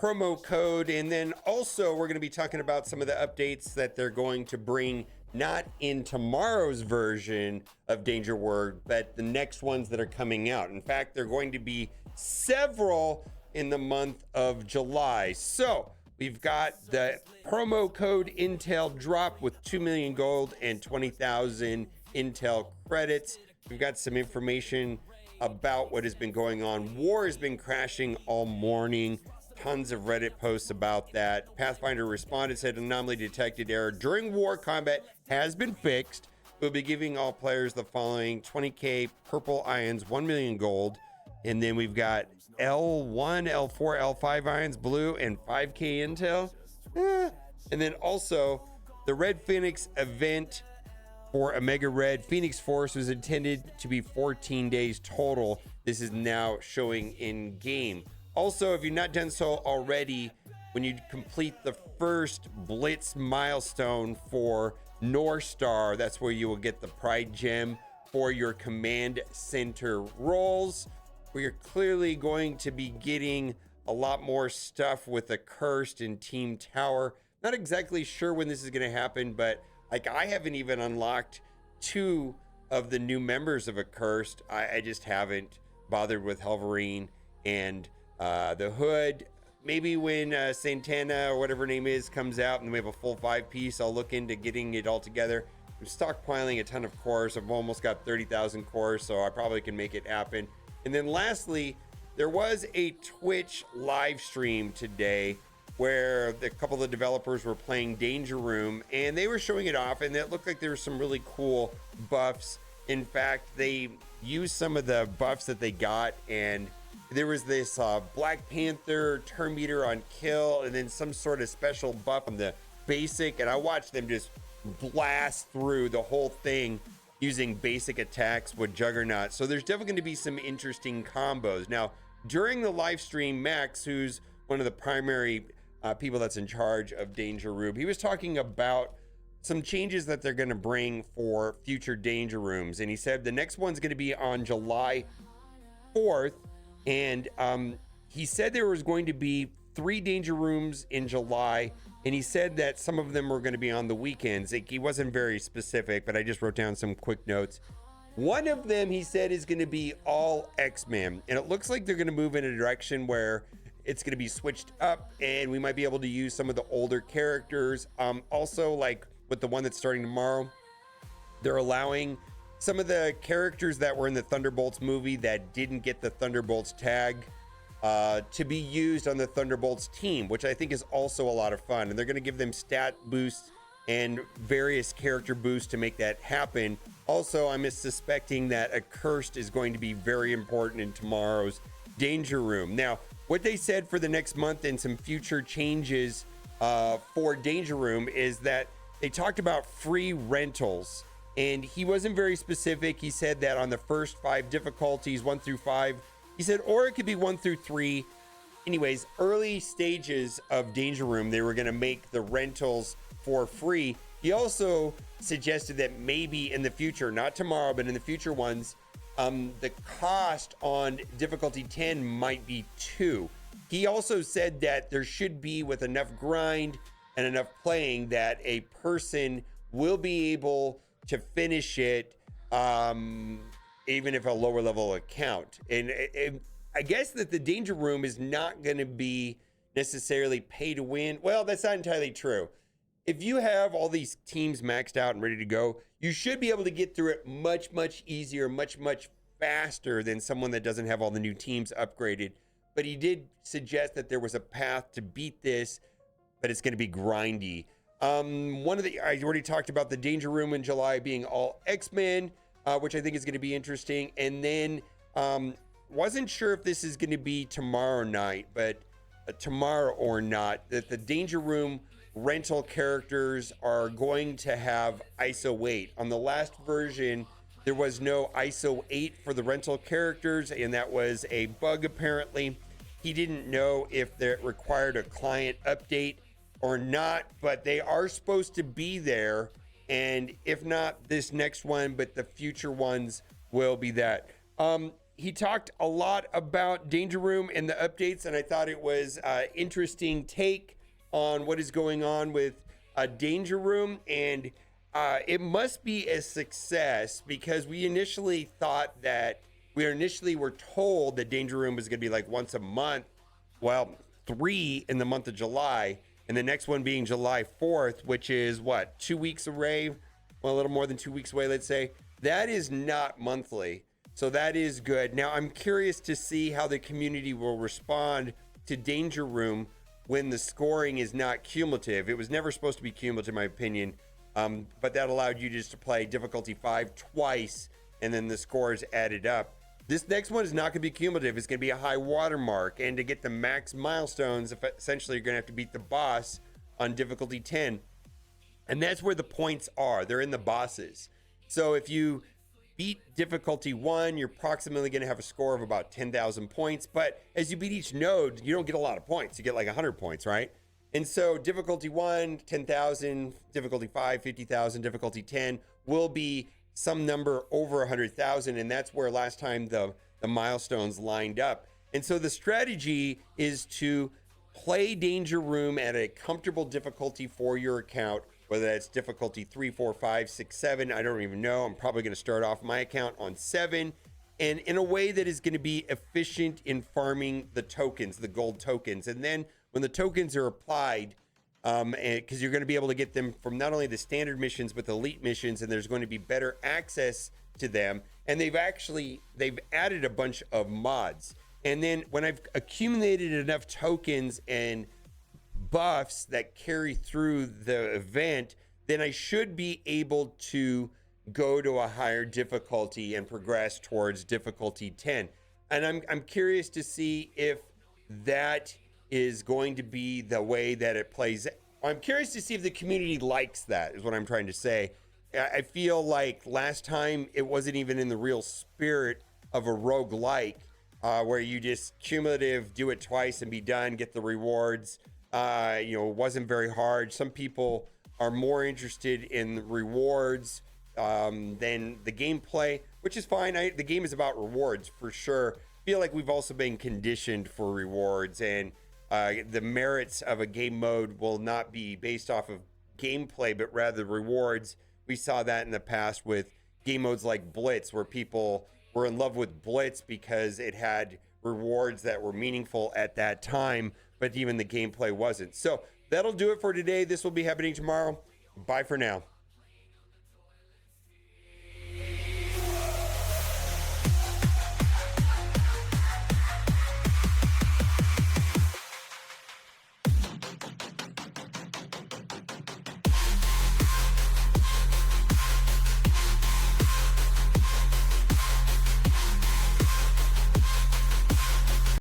promo code. And then also we're going to be talking about some of the updates that they're going to bring, not in tomorrow's version of Danger Word, but the next ones that are coming out. In fact, there are going to be several in the month of July. So we've got the promo code Intel drop with 2 million gold and 20,000 Intel credits. We've got some information about what has been going on. War has been crashing all morning. Tons of Reddit posts about that. Pathfinder responded, said anomaly detected error during war combat has been fixed. We'll be giving all players the following: 20k purple ions, 1 million gold. And then we've got L1, L4, L5 ions, blue, and 5k intel. And then also the Red Phoenix event for Omega Red Phoenix Force was intended to be 14 days total. This is now showing in game. Also, if you've not done so already, when you complete the first Blitz milestone for North Star, that's where you will get the Pride Gem for your command center roles. We're clearly going to be getting a lot more stuff with the Cursed and Team Tower. Not exactly sure when this is going to happen, but like I haven't even unlocked 2 of the new members of Accursed. I just haven't bothered with Helverine and the Hood. Maybe when Santana or whatever her name is comes out and we have a full 5-piece, I'll look into getting it all together. I'm stockpiling a ton of cores. I've almost got 30,000 cores, so I probably can make it happen. And then lastly, there was a Twitch live stream today where a couple of the developers were playing Danger Room, and they were showing it off, and it looked like there were some really cool buffs. In fact, they used some of the buffs that they got, and there was this Black Panther turn meter on kill, and then some sort of special buff on the basic, and I watched them just blast through the whole thing using basic attacks with Juggernaut. So there's definitely going to be some interesting combos. Now, during the live stream, Max, who's one of the primary people that's in charge of Danger Room, he was talking about some changes that they're going to bring for future Danger Rooms. And he said the next one's going to be on July 4th. And he said there was going to be 3 Danger Rooms in July. And he said that some of them were going to be on the weekends. He wasn't very specific, but I just wrote down some quick notes. One of them, he said, is going to be all X-Men. And it looks like they're going to move in a direction where it's going to be switched up and we might be able to use some of the older characters. Also, like with the one that's starting tomorrow, they're allowing some of the characters that were in the Thunderbolts movie that didn't get the Thunderbolts tag to be used on the Thunderbolts team, which I think is also a lot of fun. And they're going to give them stat boosts and various character boosts to make that happen. Also, I'm suspecting that Accursed is going to be very important in tomorrow's Danger Room. Now, what they said for the next month and some future changes for Danger Room is that they talked about free rentals. And he wasn't very specific. He said that on the first 5 difficulties, 1 through 5, he said, or it could be 1 through 3. Anyways, early stages of Danger Room, they were going to make the rentals for free. He also suggested that maybe in the future, not tomorrow, but in the future ones, the cost on difficulty 10 might be 2. He also said that there should be, with enough grind and enough playing, that a person will be able to finish it, even if a lower level account. And I guess that the Danger Room is not going to be necessarily pay to win. Well, that's not entirely true. If you have all these teams maxed out and ready to go, you should be able to get through it much, much easier, much, much faster than someone that doesn't have all the new teams upgraded. But he did suggest that there was a path to beat this, but it's going to be grindy. I already talked about the Danger Room in July being all X-Men, which I think is going to be interesting. And then wasn't sure if this is going to be tomorrow night, but tomorrow or not, that the Danger Room rental characters are going to have ISO 8. On the last version, there was no ISO 8 for the rental characters, and that was a bug apparently. He didn't know if that required a client update or not, but they are supposed to be there. And if not this next one, but the future ones will be that. he talked a lot about Danger Room and the updates, and I thought it was an interesting take on what is going on with Danger Room. And it must be a success because we initially were told that Danger Room was going to be like once a month. Well, 3 in the month of July, and the next one being July 4th, which is what, 2 weeks away? Well, a little more than 2 weeks away, let's say. That is not monthly. So that is good. Now, I'm curious to see how the community will respond to Danger Room when the scoring is not cumulative. It was never supposed to be cumulative, in my opinion, but that allowed you just to play difficulty 5 twice, and then the scores added up. This next one is not going to be cumulative. It's going to be a high watermark. And to get the max milestones, essentially you're going to have to beat the boss on difficulty 10. And that's where the points are. They're in the bosses. So if you beat difficulty 1, you're approximately going to have a score of about 10,000 points. But as you beat each node, you don't get a lot of points. You get like 100 points, right? And so difficulty 1, 10,000, difficulty 5, 50,000, difficulty 10 will be some number over 100,000, and that's where last time the milestones lined up. And so the strategy is to play Danger Room at a comfortable difficulty for your account, whether that's difficulty 3, 4, 5, 6, 7. I don't even know. I'm probably going to start off my account on 7, and in a way that is going to be efficient in farming the tokens, the gold tokens. And then when the tokens are applied, because you're going to be able to get them from not only the standard missions but the elite missions, and there's going to be better access to them. And they've added a bunch of mods. And then when I've accumulated enough tokens and buffs that carry through the event, then I should be able to go to a higher difficulty and progress towards difficulty 10. And I'm curious to see if that is going to be the way that it plays. I'm curious to see if the community likes that, is what I'm trying to say. I feel like last time it wasn't even in the real spirit of a roguelike, where you just cumulative, do it twice and be done, get the rewards. It wasn't very hard. Some people are more interested in the rewards than the gameplay, which is fine. The game is about rewards for sure. I feel like we've also been conditioned for rewards, and the merits of a game mode will not be based off of gameplay, but rather rewards. We saw that in the past with game modes like Blitz, where people were in love with Blitz because it had rewards that were meaningful at that time, but even the gameplay wasn't. So that'll do it for today. This will be happening tomorrow. Bye for now.